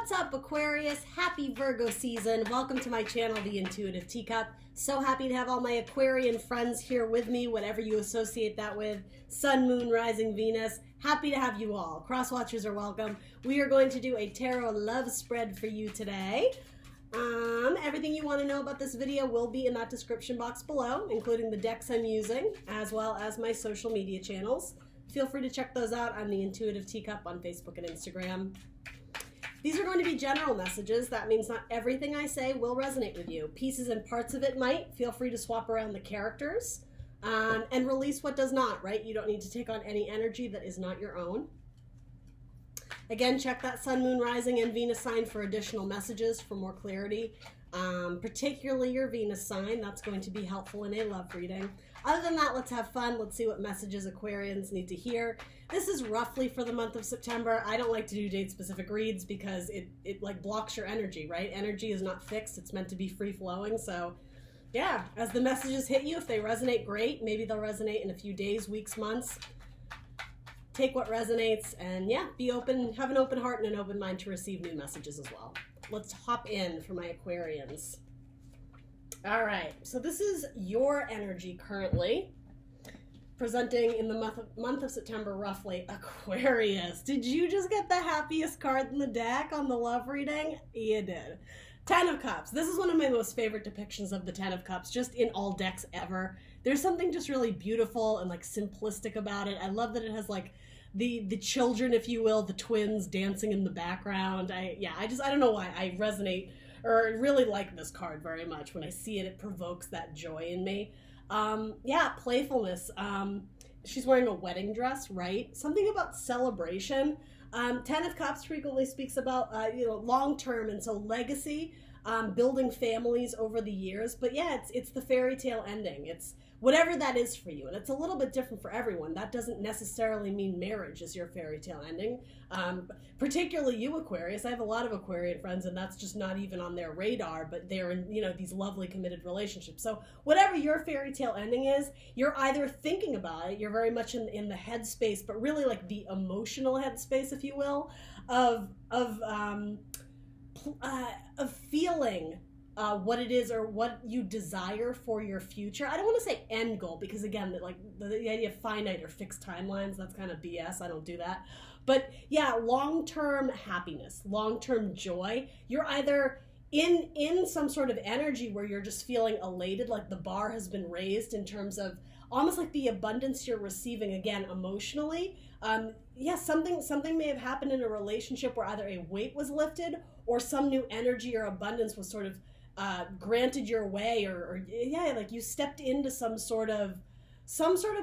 What's up, Aquarius? Happy Virgo season. Welcome to my channel, The Intuitive Teacup. So happy to have all my Aquarian friends here with me, whatever you associate that with. Sun, Moon, Rising, Venus. Happy to have you all. Cross watchers are welcome. We are going to do a tarot love spread for you today. Everything you want to know about this video will be in that description box below, including the decks I'm using, as well as my social media channels. Feel free to check those out on The Intuitive Teacup on Facebook and Instagram. These are going to be general messages. That means not everything I say will resonate with you. Pieces and parts of it might. Feel free to swap around the characters and release what does not, right? You don't need to take on any energy that is not your own. Again, check that Sun, Moon, Rising, and Venus sign for additional messages for more clarity. Particularly your Venus sign. That's going to be helpful in a love reading. Other than that, let's have fun. Let's see what messages Aquarians need to hear. This is roughly for the month of September. I don't like to do date-specific reads because it like blocks your energy, right? Energy is not fixed. It's meant to be free-flowing. So yeah, as the messages hit you, if they resonate, great. Maybe they'll resonate in a few days, weeks, months. Take what resonates and yeah, be open, have an open heart and an open mind to receive new messages as well. Let's hop in for my Aquarians. All right, so this is your energy currently, presenting in the month of September roughly. Aquarius, did you just get the happiest card in the deck on the love reading? You did. 10 of Cups. This is one of my most favorite depictions of the 10 of Cups, just in all decks ever. There's something just really beautiful and like simplistic about it. I love that it has like the children, if you will, the twins dancing in the background. I don't know why I resonate or really like this card very much. When I see it, it provokes that joy in me. Yeah, playfulness. She's wearing a wedding dress, right? Something about celebration. 10 of Cups frequently speaks about, long-term, and so legacy, building families over the years. But yeah, it's the fairy tale ending. It's whatever that is for you. And it's a little bit different for everyone. That doesn't necessarily mean marriage is your fairy tale ending. Particularly you, Aquarius. I have a lot of Aquarian friends, and that's just not even on their radar, but they're in, these lovely committed relationships. So whatever your fairy tale ending is, you're either thinking about it, you're very much in the headspace, but really like the emotional headspace, if you will, of feeling what it is or what you desire for your future. I don't want to say end goal because again, like the idea of finite or fixed timelines, that's kind of BS. I don't do that. But yeah, long-term happiness, long-term joy. You're either in some sort of energy where you're just feeling elated, like the bar has been raised in terms of almost like the abundance you're receiving again emotionally. Yeah, something may have happened in a relationship where either a weight was lifted or some new energy or abundance was sort of granted your way, or yeah, like you stepped into some sort of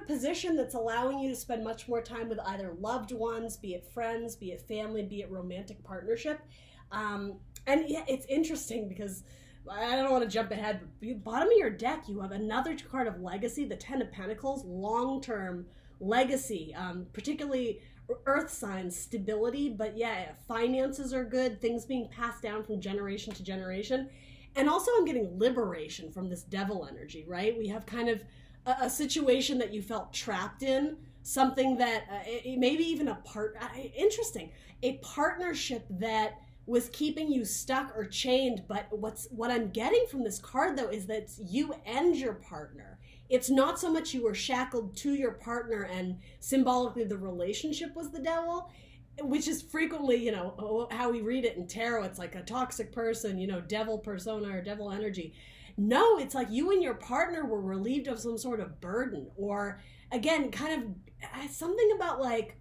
position that's allowing you to spend much more time with either loved ones, be it friends, be it family, be it romantic partnership. And yeah, it's interesting because I don't want to jump ahead, but bottom of your deck, you have another card of legacy, the 10 of Pentacles, long-term legacy, particularly earth signs, stability, but yeah, finances are good, things being passed down from generation to generation. And also I'm getting liberation from this devil energy, right? We have kind of a situation that you felt trapped in, something that maybe even a partnership that was keeping you stuck or chained. But what I'm getting from this card though is that it's you and your partner. It's not so much you were shackled to your partner and symbolically the relationship was the devil, which is frequently, how we read it in tarot. It's like a toxic person, devil persona or devil energy. No, it's like you and your partner were relieved of some sort of burden, or again, kind of something about like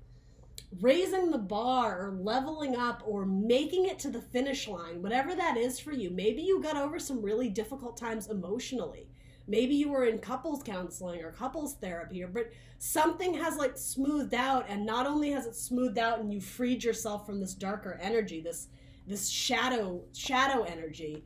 raising the bar or leveling up or making it to the finish line, whatever that is for you. Maybe you got over some really difficult times emotionally. Maybe you were in couples counseling or couples therapy, but something has like smoothed out, and not only has it smoothed out and you freed yourself from this darker energy, this shadow energy,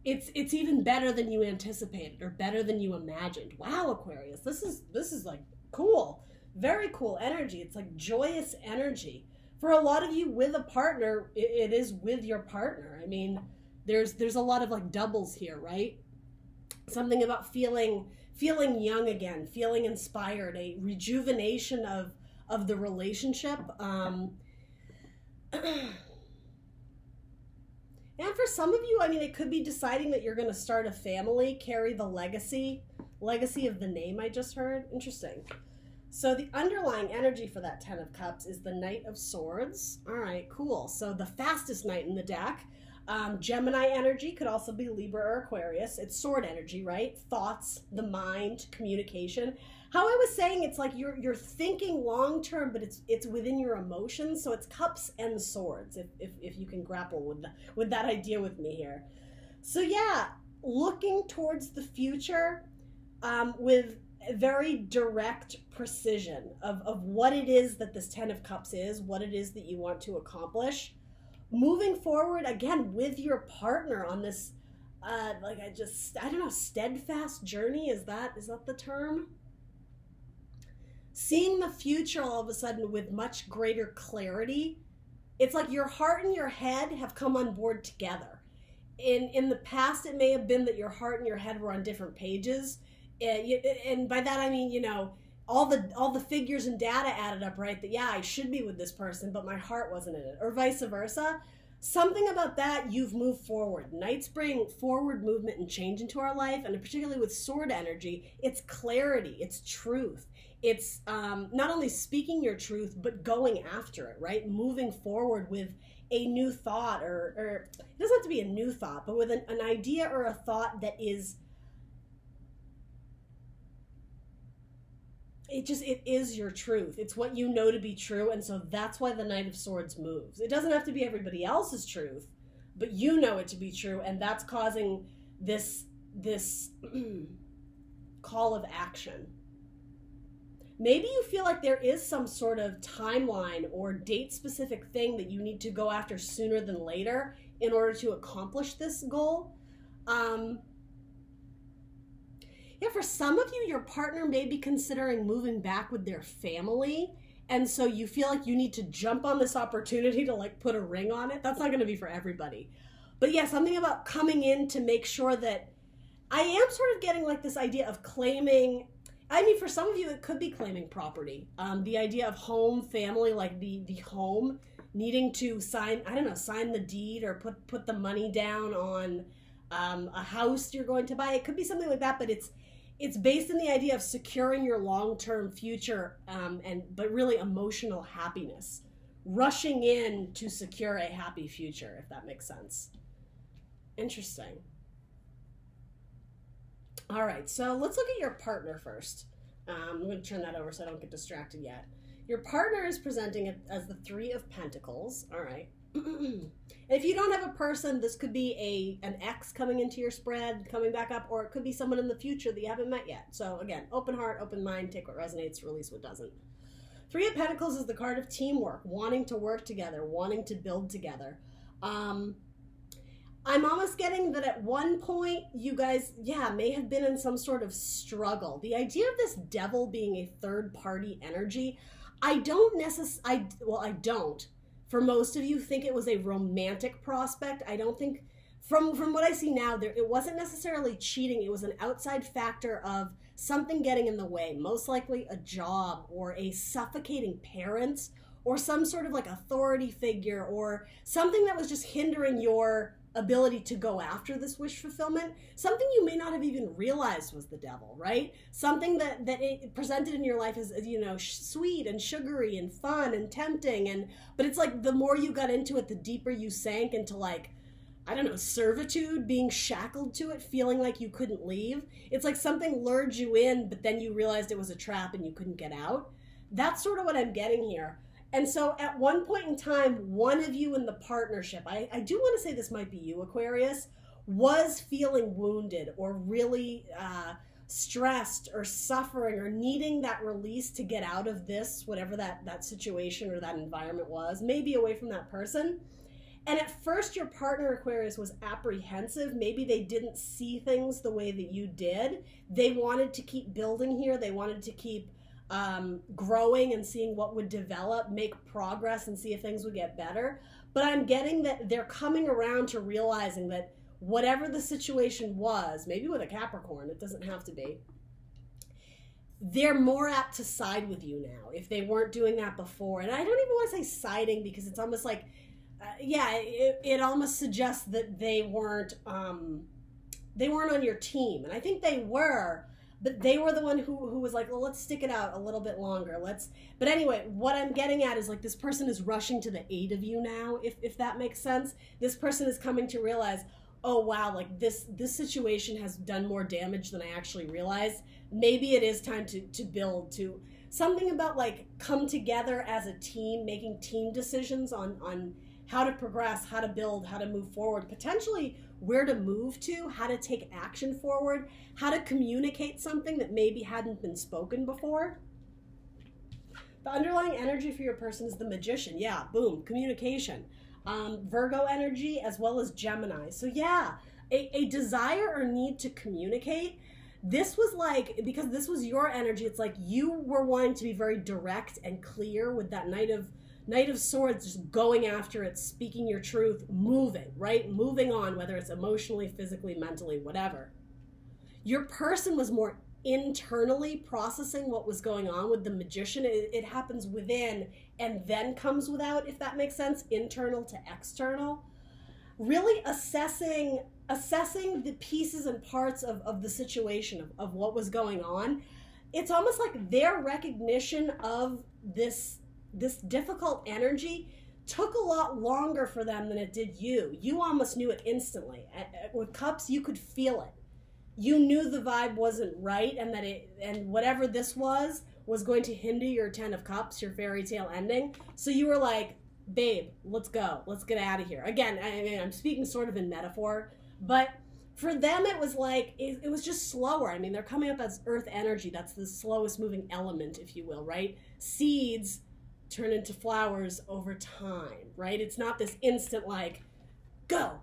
it's even better than you anticipated or better than you imagined. Wow, Aquarius, this is like cool. Very cool energy. It's like joyous energy. For a lot of you with a partner, it is with your partner. I mean, there's a lot of like doubles here, right? Something about feeling young again, feeling inspired, a rejuvenation of the relationship. for some of you, I mean, it could be deciding that you're going to start a family, carry the legacy of the name I just heard. Interesting. So the underlying energy for that Ten of Cups is the Knight of Swords. All right, cool. So the fastest knight in the deck. Gemini energy could also be Libra or Aquarius. It's sword energy, right? Thoughts, the mind, communication. How I was saying, it's like you're thinking long term, but it's within your emotions. So it's cups and swords, if you can grapple with that idea with me here. So yeah, looking towards the future with very direct precision of what it is that this Ten of Cups is, what it is that you want to accomplish. Moving forward, again, with your partner on this, I don't know, steadfast journey, is that the term? Seeing the future all of a sudden with much greater clarity. It's like your heart and your head have come on board together. In the past, it may have been that your heart and your head were on different pages. And by that, I mean, you know, all the figures and data added up, right? That, yeah, I should be with this person, but my heart wasn't in it, or vice versa. Something about that, you've moved forward. Knights bring forward movement and change into our life, and particularly with sword energy, it's clarity, it's truth. It's not only speaking your truth, but going after it, right? Moving forward with a new thought, or it doesn't have to be a new thought, but with an idea or a thought that is, it is your truth. It's what you know to be true, and so that's why the Knight of Swords moves. It doesn't have to be everybody else's truth, but you know it to be true, and that's causing this call of action. Maybe you feel like there is some sort of timeline or date-specific thing that you need to go after sooner than later in order to accomplish this goal. Yeah, for some of you, your partner may be considering moving back with their family, and so you feel like you need to jump on this opportunity to like put a ring on it. That's not going to be for everybody. But yeah, something about coming in to make sure that I am sort of getting like this idea of claiming. I mean, for some of you, it could be claiming property. The idea of home, family, like the home, needing to sign the deed or put the money down on a house you're going to buy. It could be something like that, but it's based in the idea of securing your long-term future, but really emotional happiness. Rushing in to secure a happy future, if that makes sense. Interesting. All right, so let's look at your partner first. I'm going to turn that over so I don't get distracted yet. Your partner is presenting it as the Three of Pentacles. All right. If you don't have a person, this could be an ex coming into your spread, coming back up, or it could be someone in the future that you haven't met yet. So again, open heart, open mind, take what resonates, release what doesn't. Three of Pentacles is the card of teamwork, wanting to work together, wanting to build together. I'm almost getting that at one point you guys, may have been in some sort of struggle. The idea of this devil being a third party energy, I don't. For most of you, think it was a romantic prospect. I don't think, from what I see now, it wasn't necessarily cheating. It was an outside factor of something getting in the way, most likely a job or a suffocating parent or some sort of like authority figure or something that was just hindering your ability to go after this wish fulfillment. Something you may not have even realized was the devil, right? Something that it presented in your life as sweet and sugary and fun and tempting, but it's like the more you got into it, the deeper you sank into like, I don't know, servitude, being shackled to it, feeling like you couldn't leave. It's like something lured you in, but then you realized it was a trap and you couldn't get out. That's sort of what I'm getting here. And so at one point in time, one of you in the partnership, I do want to say this might be you, Aquarius, was feeling wounded or really stressed or suffering or needing that release to get out of this, whatever that situation or that environment was, maybe away from that person. And at first your partner, Aquarius, was apprehensive. Maybe they didn't see things the way that you did. They wanted to keep building here. They wanted to keep growing and seeing what would develop, make progress and see if things would get better. But I'm getting that they're coming around to realizing that whatever the situation was, maybe with a Capricorn, it doesn't have to be, they're more apt to side with you now if they weren't doing that before. And I don't even want to say siding because it's almost like yeah, it almost suggests that they weren't on your team, and I think they were, but they were the one who was like, well, let's stick it out a little bit longer. But anyway, what I'm getting at is like this person is rushing to the aid of you now, if that makes sense. This person is coming to realize, oh wow, like this situation has done more damage than I actually realized. Maybe it is time to build, to something about like come together as a team, making team decisions on how to progress, how to build, how to move forward, potentially where to move to, how to take action forward, how to communicate something that maybe hadn't been spoken before. The underlying energy for your person is the Magician. Yeah, boom, communication. Virgo energy as well as Gemini. So yeah, a desire or need to communicate. This was like, because this was your energy, it's like you were wanting to be very direct and clear with that Knight of Swords, just going after it, speaking your truth, moving, right? Moving on, whether it's emotionally, physically, mentally, whatever. Your person was more internally processing what was going on with the Magician. It happens within and then comes without, if that makes sense, internal to external. Really assessing the pieces and parts of the situation, of what was going on. It's almost like their recognition of this difficult energy took a lot longer for them than it did you. You almost knew it instantly. With Cups, you could feel it. You knew the vibe wasn't right, and whatever this was going to hinder your 10 of Cups, your fairy tale ending. So you were like, babe, let's go. Let's get out of here. Again, I'm speaking sort of in metaphor, but for them it was like, it was just slower. I mean, they're coming up as earth energy. That's the slowest moving element, if you will, right? Seeds turn into flowers over time, right? It's not this instant like, go,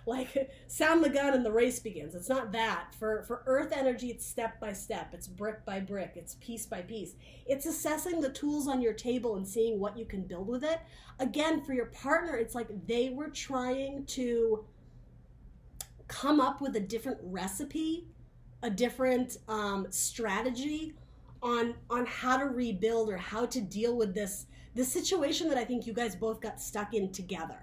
like sound the gun and the race begins. It's not that. For earth energy, it's step by step. It's brick by brick. It's piece by piece. It's assessing the tools on your table and seeing what you can build with it. Again, for your partner, it's like they were trying to come up with a different recipe, a different strategy on how to rebuild or how to deal with this situation that I think you guys both got stuck in together.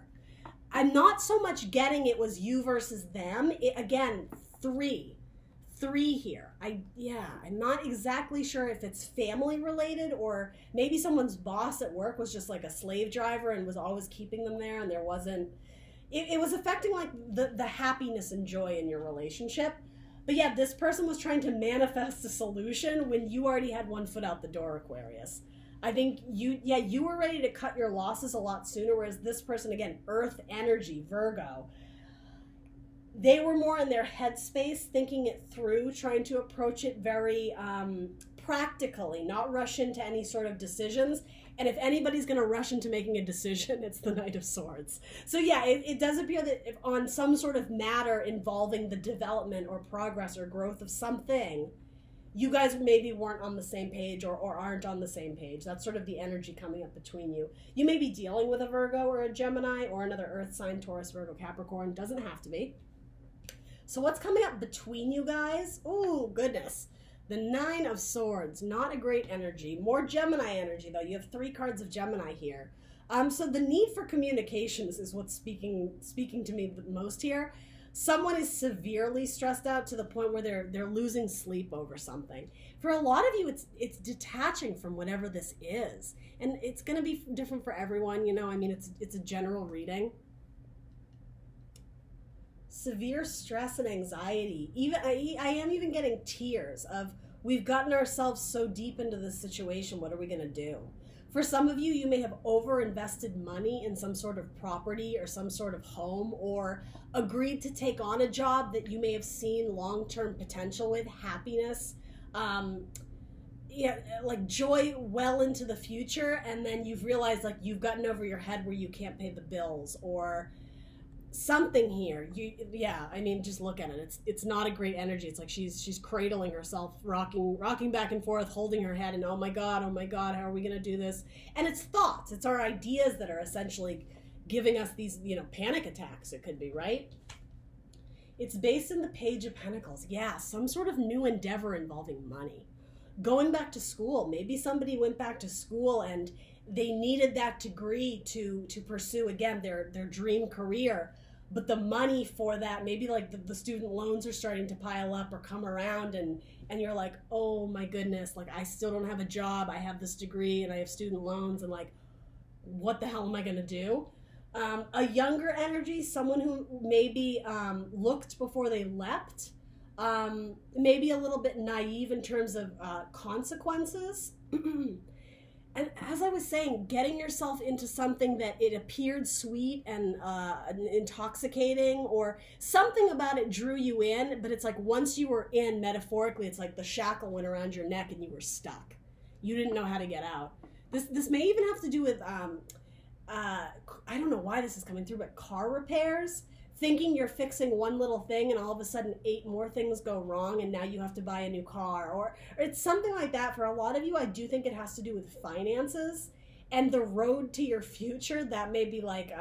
I'm not so much getting it was you versus them. Again, three here. I'm not exactly sure if it's family related or maybe someone's boss at work was just like a slave driver and was always keeping them there, and there wasn't. It was affecting like the happiness and joy in your relationship. But yeah, this person was trying to manifest a solution when you already had one foot out the door, Aquarius. I think you were ready to cut your losses a lot sooner, whereas this person, again, earth energy, Virgo, they were more in their headspace, thinking it through, trying to approach it very practically, not rush into any sort of decisions. And if anybody's going to rush into making a decision, it's the Knight of Swords. So yeah, it does appear that if on some sort of matter involving the development or progress or growth of something, you guys maybe weren't on the same page or aren't on the same page. That's sort of the energy coming up between you. You may be dealing with a Virgo or a Gemini or another earth sign, Taurus, Virgo, Capricorn. Doesn't have to be. So what's coming up between you guys? Oh, goodness. The 9 of Swords, not a great energy. More Gemini energy, though. You have 3 cards of Gemini here. So the need for communications is what's speaking to me the most here. Someone is severely stressed out to the point where they're losing sleep over something. For a lot of you, it's detaching from whatever this is. And it's going to be different for everyone, you know. I mean, it's a general reading. Severe stress and anxiety. Even I am even getting tears of, we've gotten ourselves so deep into this situation, what are we going to do? For some of you, you may have over-invested money in some sort of property or some sort of home, or agreed to take on a job that you may have seen long-term potential with, happiness, like joy well into the future, and then you've realized like you've gotten over your head where you can't pay the bills or something here. Just look at it. It's not a great energy. It's like she's cradling herself, rocking back and forth, holding her head, and oh my god, how are we gonna do this? And it's thoughts. It's our ideas that are essentially giving us these, panic attacks. It could be, right? It's based in the Page of Pentacles. Yeah, some sort of new endeavor involving money. Going back to school. Maybe somebody went back to school and they needed that degree to pursue, again, their dream career. But the money for that, maybe like the student loans are starting to pile up or come around, and you're like, oh my goodness, like I still don't have a job, I have this degree and I have student loans, and like, what the hell am I gonna do? A younger energy, someone who maybe looked before they leapt, maybe a little bit naive in terms of consequences. And as I was saying, getting yourself into something that it appeared sweet and intoxicating, or something about it drew you in, but it's like once you were in, metaphorically, it's like the shackle went around your neck and you were stuck. You didn't know how to get out. This may even have to do with, I don't know why this is coming through, but car repairs. Thinking you're fixing one little thing and all of a sudden 8 more things go wrong and now you have to buy a new car, or it's something like that. For a lot of you, I do think it has to do with finances and the road to your future. That may be like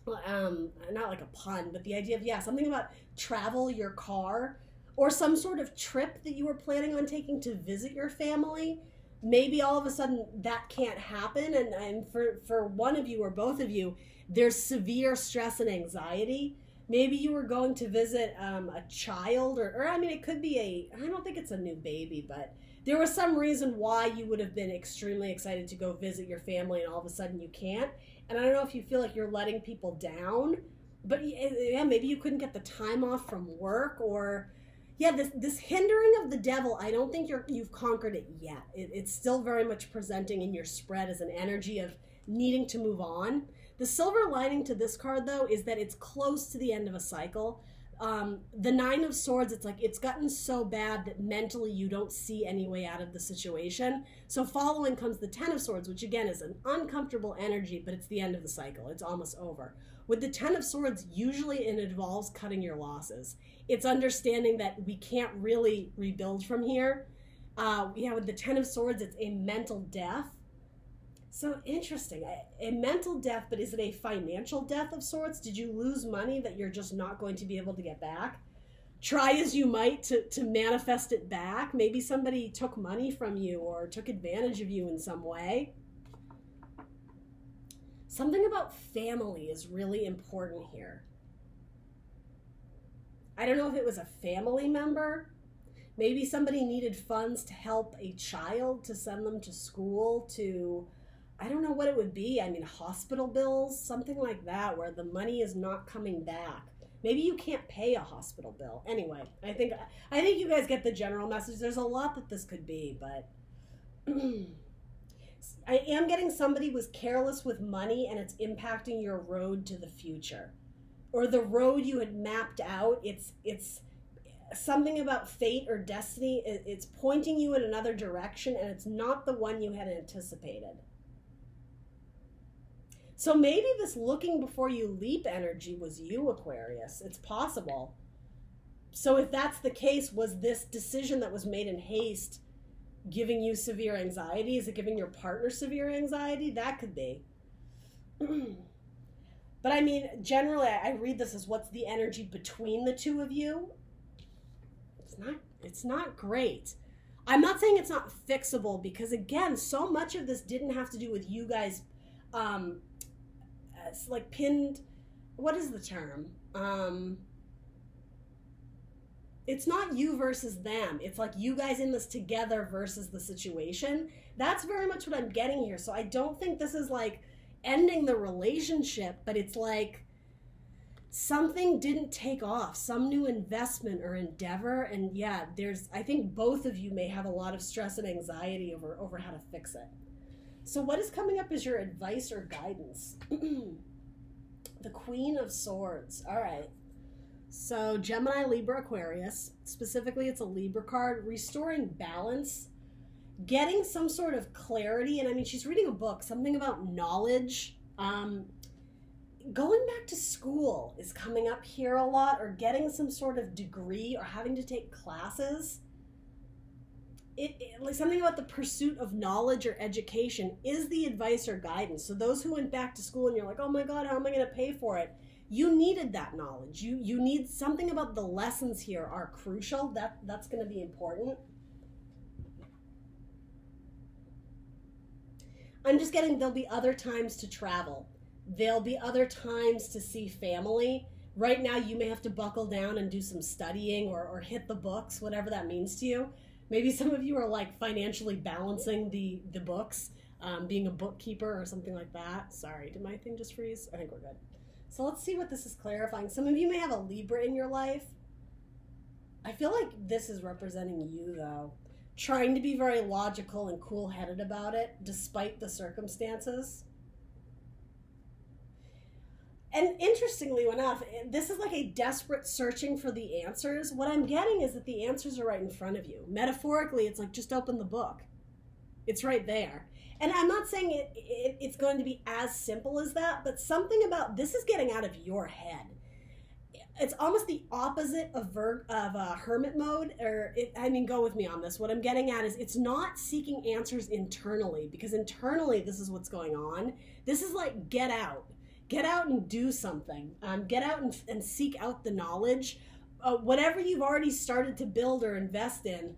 not like a pun, but the idea of, yeah, something about travel, your car, or some sort of trip that you were planning on taking to visit your family. Maybe all of a sudden that can't happen, and for one of you or both of you, there's severe stress and anxiety. Maybe you were going to visit a child, or I mean, it could be I don't think it's a new baby, but there was some reason why you would have been extremely excited to go visit your family, and all of a sudden you can't. And I don't know if you feel like you're letting people down, but yeah, maybe you couldn't get the time off from work, or yeah, this hindering of the devil, I don't think you've conquered it yet. It's still very much presenting in your spread as an energy of needing to move on. The silver lining to this card, though, is that it's close to the end of a cycle. The 9 of Swords, it's like it's gotten so bad that mentally you don't see any way out of the situation. So following comes the 10 of Swords, which again is an uncomfortable energy, but it's the end of the cycle. It's almost over. With the 10 of Swords, usually it involves cutting your losses. It's understanding that we can't really rebuild from here. With the 10 of Swords, it's a mental death. So interesting, a mental death, but is it a financial death of sorts? Did you lose money that you're just not going to be able to get back? Try as you might to manifest it back. Maybe somebody took money from you or took advantage of you in some way. Something about family is really important here. I don't know if it was a family member. Maybe somebody needed funds to help a child, to send them to school, to... I don't know what it would be. I mean, hospital bills, something like that, where the money is not coming back. Maybe you can't pay a hospital bill. Anyway, I think you guys get the general message. There's a lot that this could be, but I am getting somebody was careless with money and it's impacting your road to the future. Or the road you had mapped out, it's something about fate or destiny. It's pointing you in another direction and it's not the one you had anticipated. So maybe this looking before you leap energy was you, Aquarius. It's possible. So if that's the case, was this decision that was made in haste giving you severe anxiety? Is it giving your partner severe anxiety? That could be. But I mean, generally, I read this as what's the energy between the two of you. It's not great. I'm not saying it's not fixable, because again, so much of this didn't have to do with you guys like pinned, what is the term? It's not you versus them. It's like you guys in this together versus the situation. That's very much what I'm getting here. So I don't think this is like ending the relationship, but it's like something didn't take off, some new investment or endeavor. And yeah, I think both of you may have a lot of stress and anxiety over how to fix it. So what is coming up as your advice or guidance? The Queen of Swords. All right. So Gemini, Libra, Aquarius. Specifically, it's a Libra card. Restoring balance. Getting some sort of clarity. And I mean, she's reading a book. Something about knowledge. Going back to school is coming up here a lot. Or getting some sort of degree or having to take classes. Like something about the pursuit of knowledge or education is the advice or guidance. So those who went back to school and you're like, oh my God, how am I going to pay for it? You needed that knowledge. You need something about the lessons here are crucial. That's going to be important. I'm just getting there'll be other times to travel. There'll be other times to see family. Right now, you may have to buckle down and do some studying or hit the books, whatever that means to you. Maybe some of you are like financially balancing the books, being a bookkeeper or something like that. Sorry, did my thing just freeze? I think we're good. So let's see what this is clarifying. Some of you may have a Libra in your life. I feel like this is representing you, though. Trying to be very logical and cool-headed about it, despite the circumstances. And interestingly enough, this is like a desperate searching for the answers. What I'm getting is that the answers are right in front of you. Metaphorically, it's like, just open the book. It's right there. And I'm not saying it's going to be as simple as that, but something about this is getting out of your head. It's almost the opposite of hermit mode, go with me on this. What I'm getting at is it's not seeking answers internally, because internally this is what's going on. This is like get out and do something. Get out and seek out the knowledge. Whatever you've already started to build or invest in,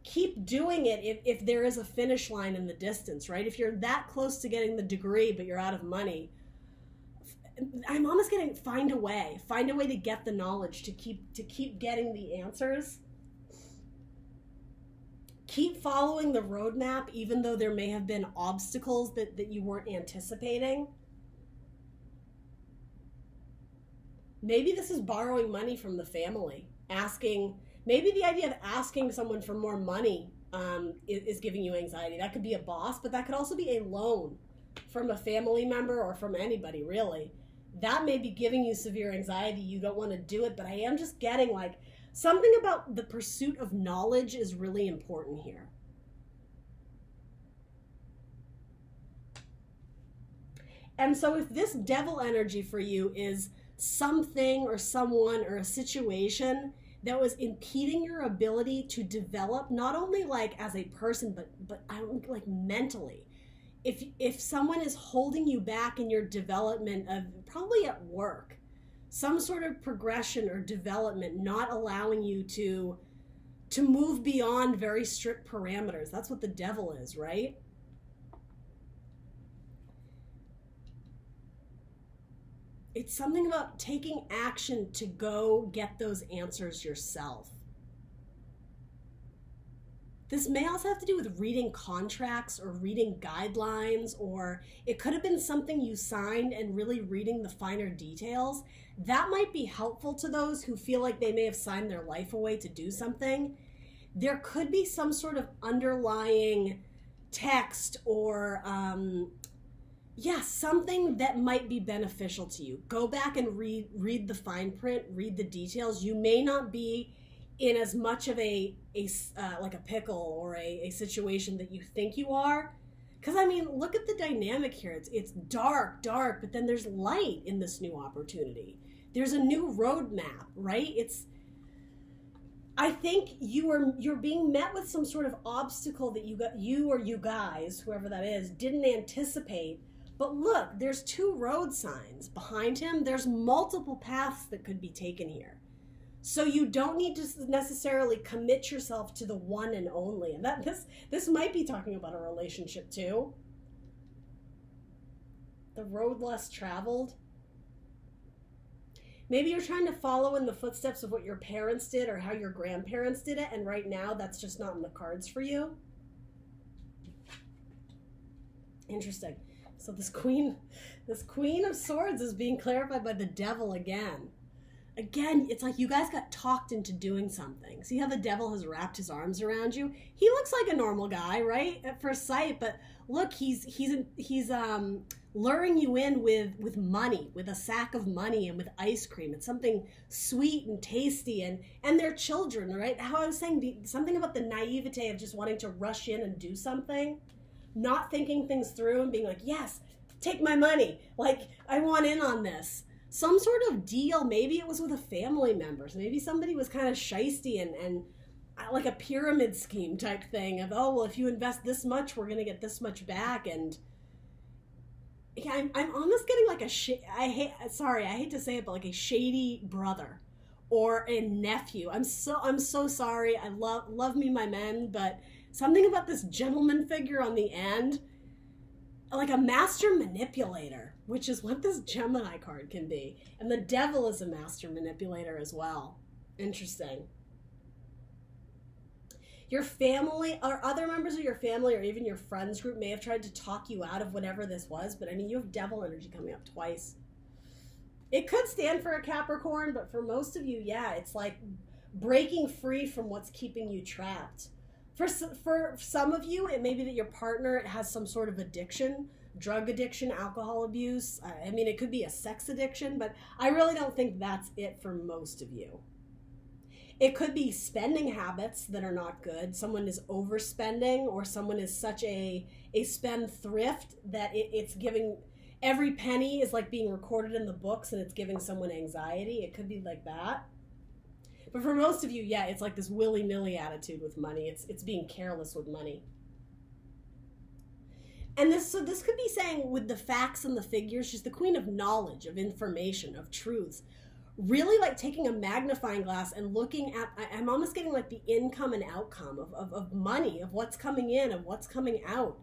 keep doing it if there is a finish line in the distance, right? If you're that close to getting the degree but you're out of money, I'm almost getting find a way to get the knowledge, to keep getting the answers. Keep following the roadmap, even though there may have been obstacles that you weren't anticipating. Maybe this is borrowing money from the family, maybe the idea of asking someone for more money is giving you anxiety. That could be a boss, but that could also be a loan from a family member or from anybody, really. That may be giving you severe anxiety. You don't want to do it, but I am just getting like something about the pursuit of knowledge is really important here. And so if this devil energy for you is something or someone or a situation that was impeding your ability to develop, not only like as a person, but like mentally. If someone is holding you back in your development of probably at work, some sort of progression or development, not allowing you to move beyond very strict parameters. That's what the devil is, right? It's something about taking action to go get those answers yourself. This may also have to do with reading contracts or reading guidelines, or it could have been something you signed and really reading the finer details. That might be helpful to those who feel like they may have signed their life away to do something. There could be some sort of underlying text or something that might be beneficial to you. Go back and read the fine print, read the details. You may not be in as much of a pickle or a situation that you think you are. Because, look at the dynamic here. It's dark, but then there's light in this new opportunity. There's a new roadmap, right? I think you're being met with some sort of obstacle that you or you guys, whoever that is, didn't anticipate. But look, there's 2 road signs behind him. There's multiple paths that could be taken here. So you don't need to necessarily commit yourself to the one and only. And this might be talking about a relationship too. The road less traveled. Maybe you're trying to follow in the footsteps of what your parents did or how your grandparents did it, and right now that's just not in the cards for you. Interesting. So this Queen of Swords is being clarified by the devil again. Again, it's like you guys got talked into doing something. See how the devil has wrapped his arms around you? He looks like a normal guy, right? At first sight, but look, he's luring you in with money, with a sack of money and with ice cream. It's something sweet and tasty and their children, right? How I was saying, something about the naivete of just wanting to rush in and do something, not thinking things through and being like, yes, take my money. Like, I want in on this. Some sort of deal. Maybe it was with a family member. So maybe somebody was kind of shisty and like a pyramid scheme type thing of, oh, well, if you invest this much, we're going to get this much back. And yeah, I'm almost getting like I hate to say it, but like a shady brother or a nephew. I'm so sorry. I love me my men, but something about this gentleman figure on the end. like a master manipulator, which is what this Gemini card can be. And the devil is a master manipulator as well. Interesting. Your family or other members of your family or even your friends group may have tried to talk you out of whatever this was, but I mean, you have devil energy coming up twice. It could stand for a Capricorn, but for most of you, yeah, it's like breaking free from what's keeping you trapped. For some of you, it may be that your partner has some sort of addiction, drug addiction, alcohol abuse. I mean, it could be a sex addiction, but I really don't think that's it for most of you. It could be spending habits that are not good. Someone is overspending, or someone is such a spendthrift that it's giving, every penny is like being recorded in the books and it's giving someone anxiety. It could be like that. But for most of you, yeah, it's like this willy-nilly attitude with money. It's being careless with money. And this could be saying with the facts and the figures, she's the queen of knowledge, of information, of truths. Really like taking a magnifying glass and looking at, I'm almost getting like the income and outcome of money, of what's coming in, of what's coming out.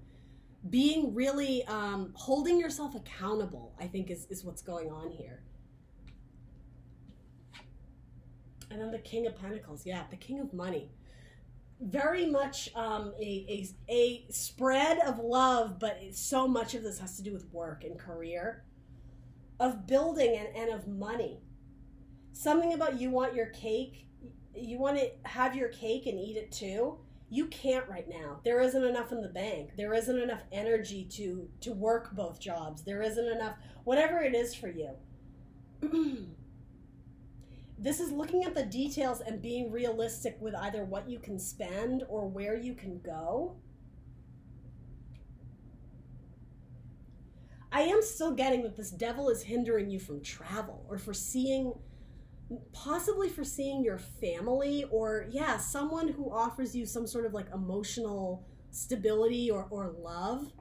Being really, holding yourself accountable, I think is what's going on here. And then the King of Pentacles, yeah, the King of Money. Very much a spread of love, but so much of this has to do with work and career, of building and of money. Something about you want your cake, you want to have your cake and eat it too. You can't right now. There isn't enough in the bank. There isn't enough energy to work both jobs. There isn't enough, whatever it is for you. This is looking at the details and being realistic with either what you can spend or where you can go. I am still getting that this devil is hindering you from travel or for seeing, possibly for seeing your family, or yeah, someone who offers you some sort of like emotional stability or love.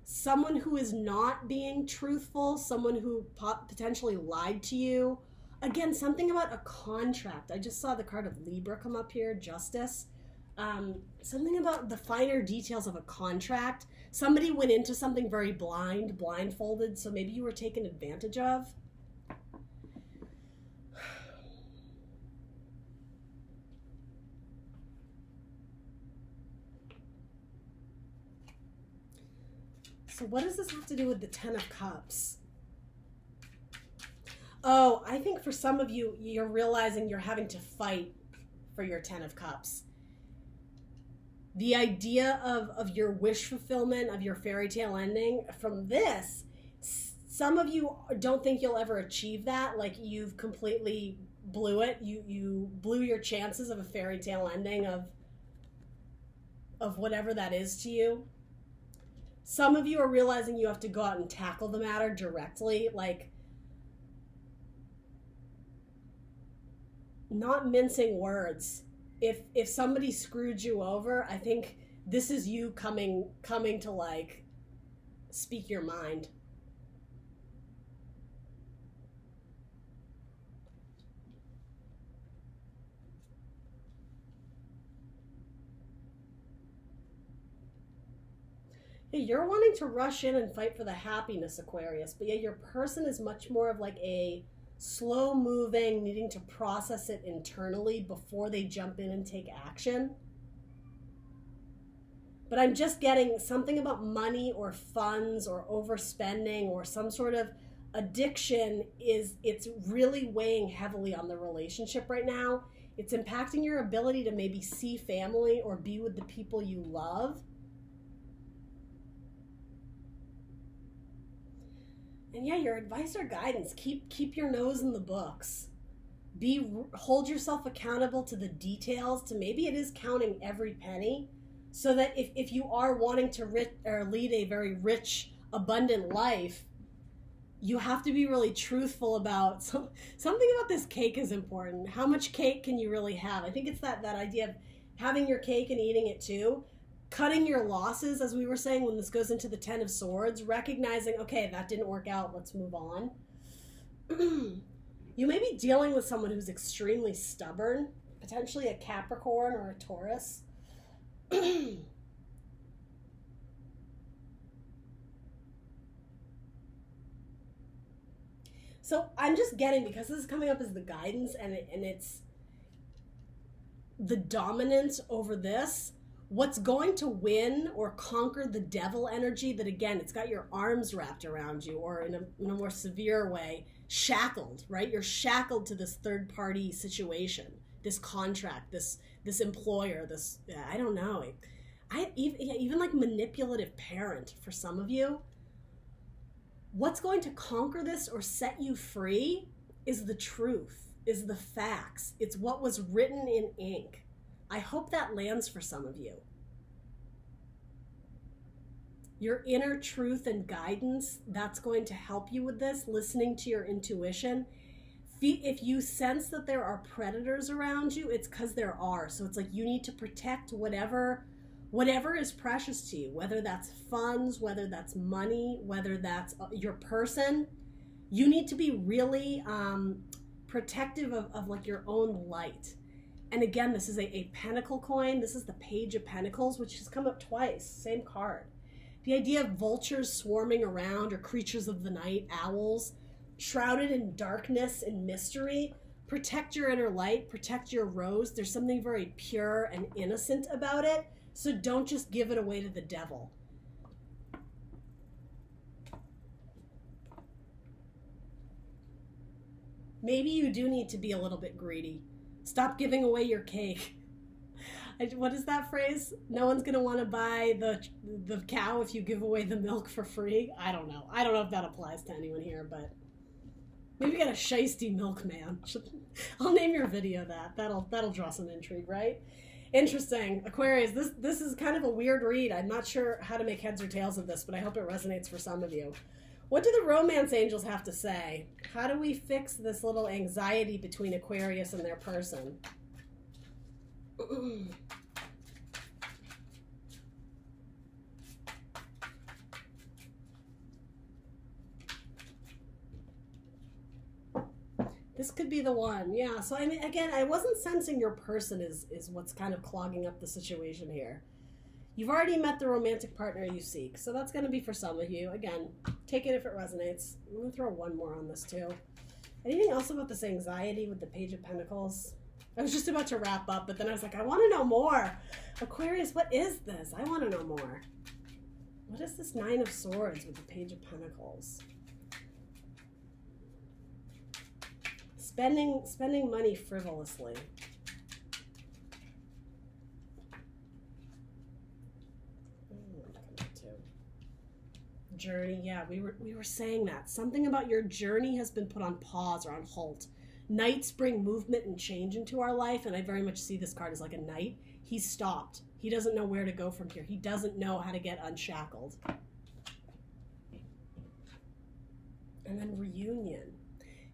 Someone who is not being truthful, someone who potentially lied to you. Again, something about a contract. I just saw the card of Libra come up here, Justice. Something about the finer details of a contract. Somebody went into something very blindfolded, so maybe you were taken advantage of. So what does this have to do with the Ten of Cups? Oh, I think for some of you, you're realizing you're having to fight for your Ten of Cups. The idea of your wish fulfillment, of your fairy tale ending, from this, some of you don't think you'll ever achieve that. Like you've completely blew it. You blew your chances of a fairy tale ending of whatever that is to you. Some of you are realizing you have to go out and tackle the matter directly, like not mincing words. If somebody screwed you over, I think this is you coming to like speak your mind. You're wanting to rush in and fight for the happiness, Aquarius, but yeah, your person is much more of like a slow moving, needing to process it internally before they jump in and take action. But I'm just getting something about money or funds or overspending or some sort of addiction it's really weighing heavily on the relationship right now. It's impacting your ability to maybe see family or be with the people you love. And yeah, your advice or guidance, keep your nose in the books. Hold yourself accountable to the details, to maybe it is counting every penny, so that if you are wanting to lead a very rich, abundant life, you have to be really truthful about something about this cake is important. How much cake can you really have? I think it's that idea of having your cake and eating it too. Cutting your losses, as we were saying, when this goes into the Ten of Swords, recognizing, okay, that didn't work out, let's move on. You may be dealing with someone who's extremely stubborn, potentially a Capricorn or a Taurus. So I'm just getting, because this is coming up as the guidance, and it's the dominance over this, what's going to win or conquer the devil energy that, again, it's got your arms wrapped around you, or in a more severe way, shackled, right? You're shackled to this third party situation, this contract, this employer, this, I don't know, even like manipulative parent for some of you. What's going to conquer this or set you free is the truth, is the facts. It's what was written in ink. I hope that lands for some of you. Your inner truth and guidance, that's going to help you with this, listening to your intuition. If you sense that there are predators around you, it's because there are. So it's like you need to protect whatever is precious to you, whether that's funds, whether that's money, whether that's your person. You need to be really protective of like your own light. And again, this is a pentacle coin. This is the Page of Pentacles, which has come up twice, same card. The idea of vultures swarming around, or creatures of the night, owls, shrouded in darkness and mystery. Protect your inner light, protect your rose. There's something very pure and innocent about it. So don't just give it away to the devil. Maybe you do need to be a little bit greedy. Stop giving away your cake. What is that phrase? No one's going to want to buy the cow if you give away the milk for free. I don't know. I don't know if that applies to anyone here, but maybe get a shiesty milkman. I'll name your video that. That'll draw some intrigue, right? Interesting. Aquarius, this is kind of a weird read. I'm not sure how to make heads or tails of this, but I hope it resonates for some of you. What do the romance angels have to say? How do we fix this little anxiety between Aquarius and their person? This could be the one. Yeah, so I mean, again, I wasn't sensing your person is what's kind of clogging up the situation here. You've already met the romantic partner you seek, so that's going to be for some of you. Again, take it if it resonates. I'm going to throw one more on this too. Anything else about this anxiety with the Page of Pentacles? I was just about to wrap up, but then I was like, I want to know more. Aquarius, what is this? I want to know more. What is this Nine of Swords with the Page of Pentacles? Spending money frivolously. Journey, yeah, we were saying that. Something about your journey has been put on pause or on halt. Knights bring movement and change into our life, and I very much see this card as like a knight. He's stopped. He doesn't know where to go from here. He doesn't know how to get unshackled. And then reunion.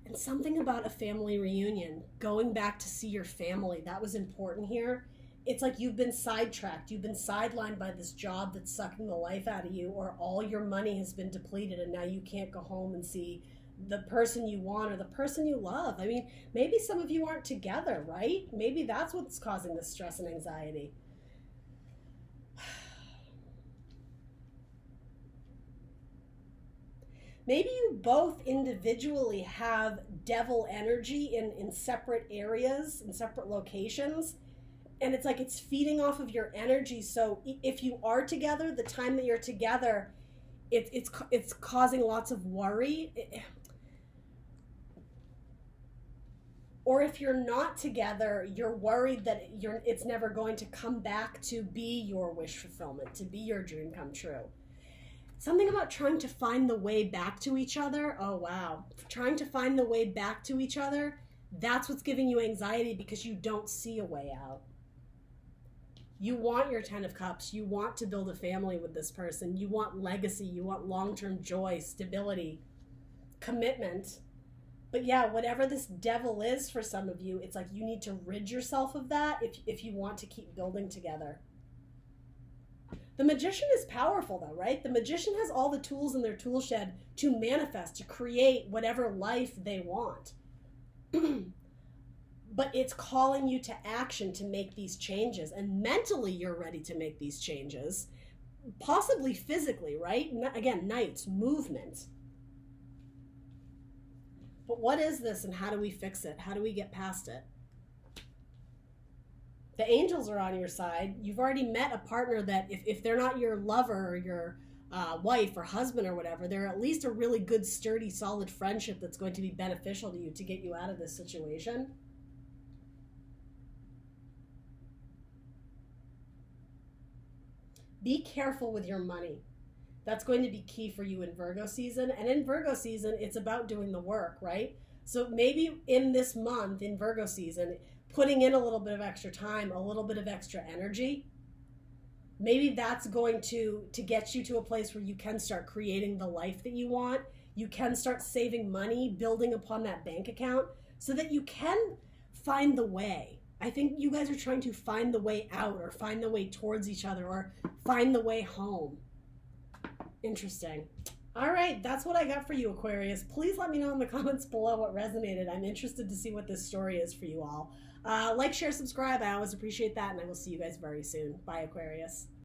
And something about a family reunion, going back to see your family, that was important here. It's like you've been sidetracked. You've been sidelined by this job that's sucking the life out of you, or all your money has been depleted and now you can't go home and see the person you want or the person you love. I mean, maybe some of you aren't together, right? Maybe that's what's causing this stress and anxiety. Maybe you both individually have devil energy in separate areas, in separate locations. And it's like it's feeding off of your energy. So if you are together, the time that you're together, it's causing lots of worry. Or if you're not together, you're worried that it's never going to come back to be your wish fulfillment, to be your dream come true. Something about trying to find the way back to each other. Oh, wow. Trying to find the way back to each other, that's what's giving you anxiety because you don't see a way out. You want your 10 of Cups. You want to build a family with this person. You want legacy. You want long-term joy, stability, commitment. But yeah, whatever this devil is for some of you, it's like you need to rid yourself of that if you want to keep building together. The magician is powerful though, right? The magician has all the tools in their tool shed to manifest, to create whatever life they want. But it's calling you to action to make these changes. And mentally, you're ready to make these changes. Possibly physically, right? Again, knights, movement. But what is this and how do we fix it? How do we get past it? The angels are on your side. You've already met a partner that if they're not your lover or your wife or husband or whatever, they're at least a really good, sturdy, solid friendship that's going to be beneficial to you to get you out of this situation. Be careful with your money. That's going to be key for you in Virgo season. And in Virgo season, it's about doing the work, right? So maybe in this month, in Virgo season, putting in a little bit of extra time, a little bit of extra energy, maybe that's going to get you to a place where you can start creating the life that you want. You can start saving money, building upon that bank account so that you can find the way. I think you guys are trying to find the way out or find the way towards each other or find the way home. Interesting. All right, that's what I got for you, Aquarius. Please let me know in the comments below what resonated. I'm interested to see what this story is for you all. Like, share, subscribe. I always appreciate that, and I will see you guys very soon. Bye, Aquarius.